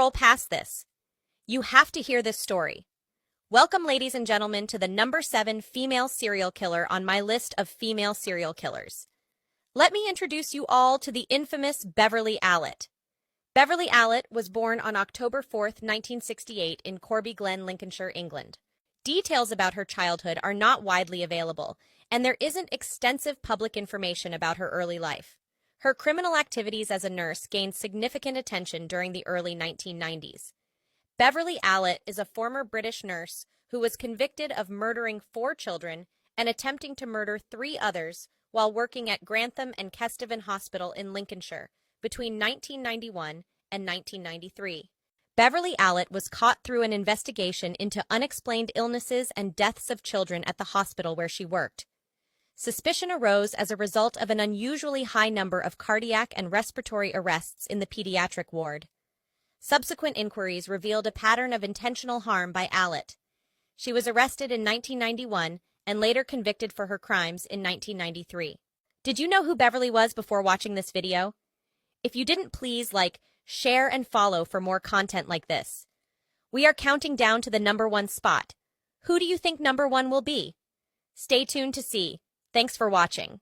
scroll past this. You have to hear this story. Welcome, ladies and gentlemen, to the number 7 female serial killer on my list of female serial killers. Let me introduce you all to the infamous Beverly Allitt. Beverly Allitt was born on October 4th, 1968 in Corby Glen, Lincolnshire, England. Details about her childhood are not widely available, and there isn't extensive public information about her early life. Her criminal activities as a nurse gained significant attention during the early 1990s. Beverly Allitt is a former British nurse who was convicted of murdering 4 children and attempting to murder 3 others while working at Grantham and Kesteven Hospital in Lincolnshire between 1991 and 1993. Beverly Allitt was caught through an investigation into unexplained illnesses and deaths of children at the hospital where she worked. Suspicion arose as a result of an unusually high number of cardiac and respiratory arrests in the pediatric ward. Subsequent inquiries revealed a pattern of intentional harm by Allitt. She was arrested in 1991 and later convicted for her crimes in 1993. Did you know who Beverly was before watching this video? If you didn't, please share and follow for more content like this. We are counting down to the number 1 spot. Who do you think number 1 will be? Stay tuned to see. Thanks for watching.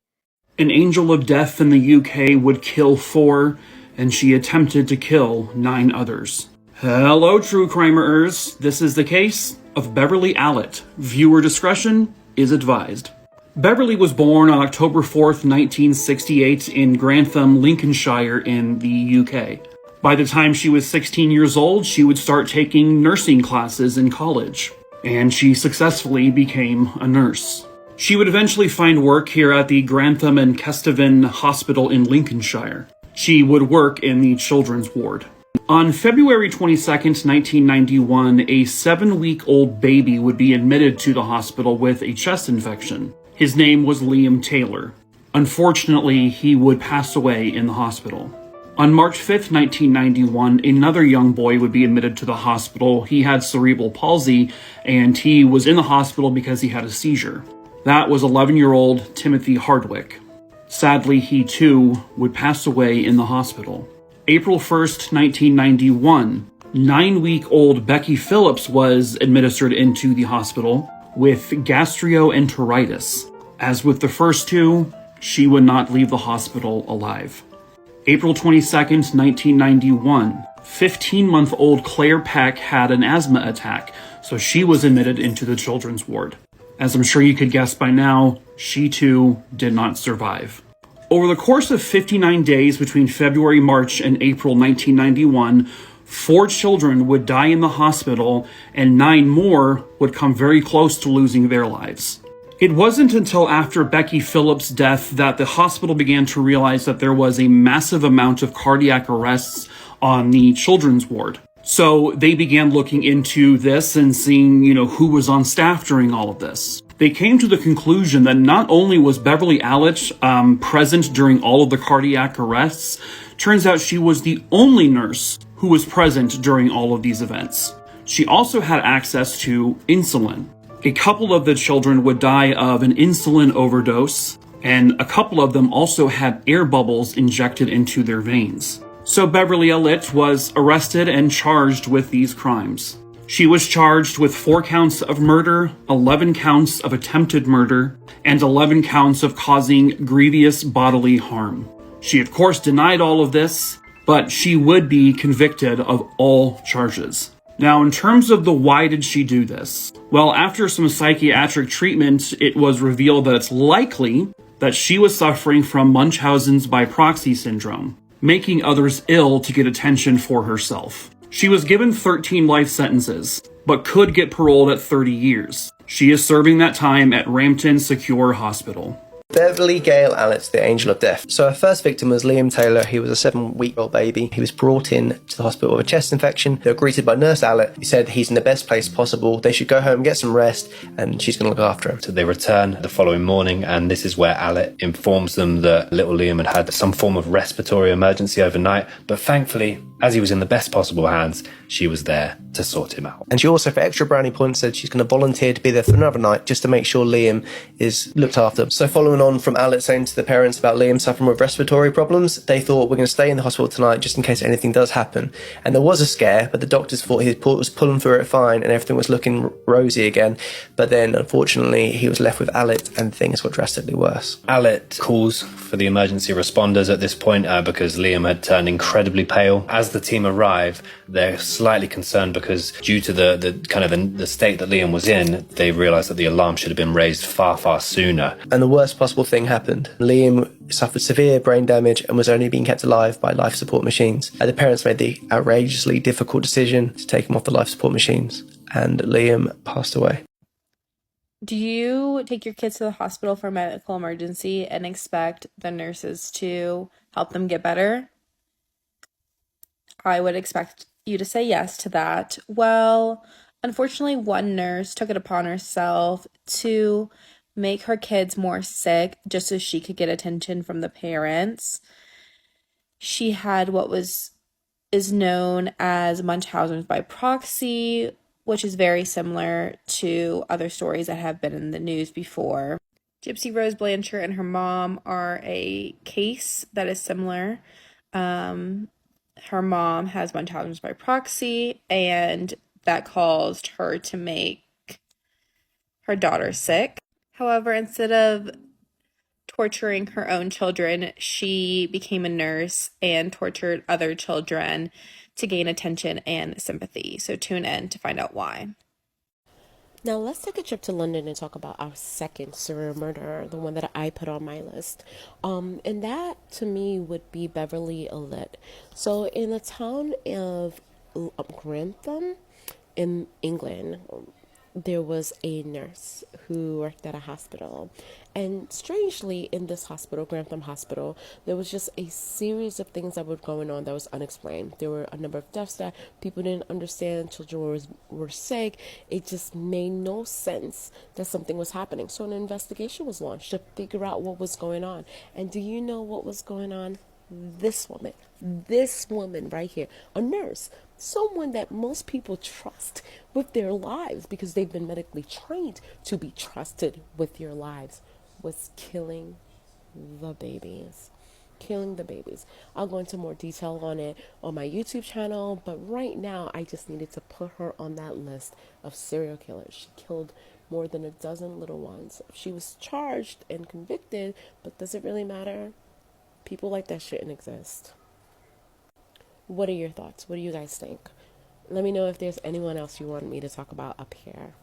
An angel of death in the UK would kill 4, and she attempted to kill 9 others. Hello, true crimers. This is the case of Beverly Allitt. Viewer discretion is advised. Beverly was born on October 4th, 1968 in Grantham, Lincolnshire in the UK. By the time she was 16 years old, she would start taking nursing classes in college, and she successfully became a nurse. She would eventually find work here at the Grantham and Kesteven Hospital in Lincolnshire. She would work in the children's ward. On February 22nd, 1991, a 7-week-old baby would be admitted to the hospital with a chest infection. His name was Liam Taylor. Unfortunately, he would pass away in the hospital. On March 5th, 1991, another young boy would be admitted to the hospital. He had cerebral palsy, and he was in the hospital because he had a seizure. That was 11-year-old Timothy Hardwick. Sadly, he too would pass away in the hospital. April 1st, 1991, 9-week-old Becky Phillips was administered into the hospital with gastroenteritis. As with the first 2, she would not leave the hospital alive. April 22nd, 1991, 15-month-old Claire Peck had an asthma attack, so she was admitted into the children's ward. As I'm sure you could guess by now, she too did not survive. Over the course of 59 days between February, March, and April 1991, 4 children would die in the hospital, and 9 more would come very close to losing their lives. It wasn't until after Becky Phillips' death that the hospital began to realize that there was a massive amount of cardiac arrests on the children's ward. So they began looking into this and seeing, who was on staff during all of this. They came to the conclusion that not only was Beverly Allitt present during all of the cardiac arrests, turns out she was the only nurse who was present during all of these events. She also had access to insulin. A couple of the children would die of an insulin overdose, and a couple of them also had air bubbles injected into their veins. So Beverly Allitt was arrested and charged with these crimes. She was charged with 4 counts of murder, 11 counts of attempted murder, and 11 counts of causing grievous bodily harm. She, of course, denied all of this, but she would be convicted of all charges. Now, in terms of the why did she do this? Well, after some psychiatric treatment, it was revealed that it's likely that she was suffering from Munchausen's by proxy syndrome, making others ill to get attention for herself. She was given 13 life sentences, but could get paroled at 30 years. She is serving that time at Rampton Secure Hospital. Beverly Gail Allitt, the angel of death. So her first victim was Liam Taylor. He was a 7-week-old baby. He was brought in to the hospital with a chest infection. They were greeted by Nurse Allitt, who said he's in the best place possible. They should go home, get some rest, and she's going to look after him. So they return the following morning, and this is where Allitt informs them that little Liam had some form of respiratory emergency overnight, but thankfully As he was in the best possible hands, she was there to sort him out. And she also, for extra brownie points, said she's going to volunteer to be there for another night just to make sure Liam is looked after. So following on from Allitt saying to the parents about Liam suffering with respiratory problems, they thought, we're going to stay in the hospital tonight just in case anything does happen. And there was a scare, but the doctors thought he was pulling through it fine and everything was looking rosy again. But then, unfortunately, he was left with Allitt and things got drastically worse. Allitt calls for the emergency responders at this point because Liam had turned incredibly pale. As the team arrive, they're slightly concerned because due to the state that Liam was in, they realised that the alarm should have been raised far, far sooner. And the worst possible thing happened. Liam suffered severe brain damage and was only being kept alive by life support machines. And the parents made the outrageously difficult decision to take him off the life support machines, and Liam passed away. Do you take your kids to the hospital for a medical emergency and expect the nurses to help them get better? I would expect you to say yes to that. Well, unfortunately, one nurse took it upon herself to make her kids more sick just so she could get attention from the parents. She had what is known as Munchausen's by proxy, which is very similar to other stories that have been in the news before. Gypsy Rose Blanchard and her mom are a case that is similar. Her mom has Munchausen's by proxy, and that caused her to make her daughter sick. However, instead of torturing her own children, she became a nurse and tortured other children to gain attention and sympathy. So tune in to find out why. Now let's take a trip to London and talk about our second serial murderer, the one that I put on my list. And that to me would be Beverly allitt. So in the town of Grantham in England, there was a nurse who worked at a hospital. And strangely, in this hospital, Grantham Hospital, there was just a series of things that were going on that was unexplained. There were a number of deaths that people didn't understand. Children were sick. It just made no sense that something was happening. So an investigation was launched to figure out what was going on. And do you know what was going on? This woman right here, a nurse, someone that most people trust with their lives because they've been medically trained to be trusted with your lives, was killing the babies. I'll go into more detail on it on my YouTube channel, but right now I just needed to put her on that list of serial killers. She killed more than a dozen little ones. She was charged and convicted, but does it really matter? People like that shouldn't exist. What are your thoughts? What do you guys think? Let me know if there's anyone else you want me to talk about up here.